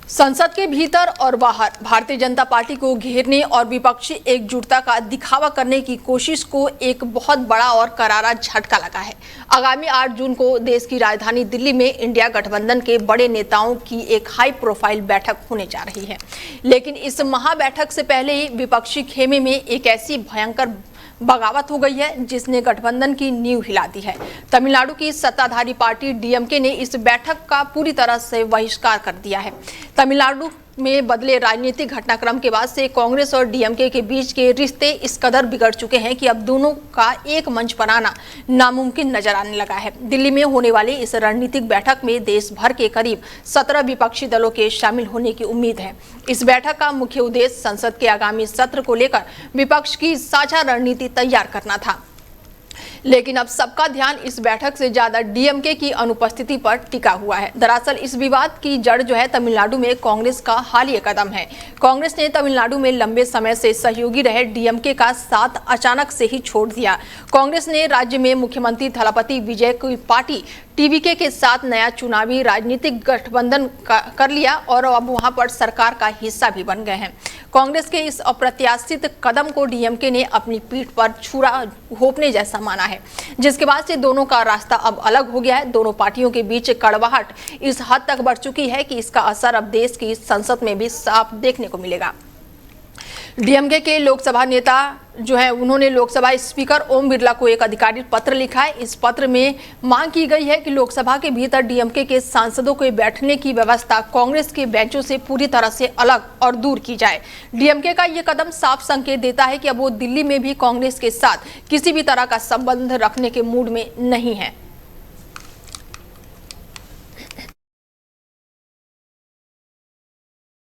संसद के भीतर और बाहर भारतीय जनता पार्टी को घेरने और विपक्षी एकजुटता का दिखावा करने की कोशिश को एक बहुत बड़ा और करारा झटका लगा है। आगामी 8 जून को देश की राजधानी दिल्ली में इंडिया गठबंधन के बड़े नेताओं की एक हाई प्रोफाइल बैठक होने जा रही है। लेकिन इस महाबैठक से पहले ही विपक्षी खेमे में एक ऐसी भयंकर बगावत हो गई है जिसने गठबंधन की नींव हिला दी है। तमिलनाडु की सत्ताधारी पार्टी डीएमके ने इस बैठक का पूरी तरह से बहिष्कार कर दिया है। तमिलनाडु में बदले राजनीतिक घटनाक्रम के बाद से कांग्रेस और डीएमके के बीच के रिश्ते इस कदर बिगड़ चुके हैं कि अब दोनों का एक मंच पर आना नामुमकिन नजर आने लगा है। दिल्ली में होने वाली इस रणनीतिक बैठक में देश भर के करीब 17 विपक्षी दलों के शामिल होने की उम्मीद है। इस बैठक का मुख्य उद्देश्य संसद के आगामी सत्र को लेकर विपक्ष की साझा रणनीति तैयार करना था। लेकिन अब सबका ध्यान इस बैठक से ज्यादा डीएमके की अनुपस्थिति पर टिका हुआ है। दरअसल इस विवाद की जड़ जो है तमिलनाडु में कांग्रेस का हालिया कदम है। कांग्रेस ने तमिलनाडु में लंबे समय से सहयोगी रहे डीएमके का साथ अचानक से ही छोड़ दिया। कांग्रेस ने राज्य में मुख्यमंत्री थलापति विजय की पार्टी टीवीके के साथ नया चुनावी राजनीतिक गठबंधन कर लिया और अब वहां पर सरकार का हिस्सा भी बन गए हैं। कांग्रेस के इस अप्रत्याशित कदम को डीएमके ने अपनी पीठ पर छुरा घोंपने जैसा माना है, जिसके बाद से दोनों का रास्ता अब अलग हो गया है। दोनों पार्टियों के बीच कड़वाहट इस हद तक बढ़ चुकी है कि इसका असर अब देश की संसद में भी साफ देखने को मिलेगा। डीएमके के लोकसभा नेता जो है उन्होंने लोकसभा स्पीकर ओम बिरला को एक अधिकारिक पत्र लिखा है। इस पत्र में मांग की गई है कि लोकसभा के भीतर डीएमके के सांसदों के बैठने की व्यवस्था कांग्रेस के बेंचों से पूरी तरह से अलग और दूर की जाए। डीएमके का यह कदम साफ संकेत देता है कि अब वो दिल्ली में भी कांग्रेस के साथ किसी भी तरह का संबंध रखने के मूड में नहीं है।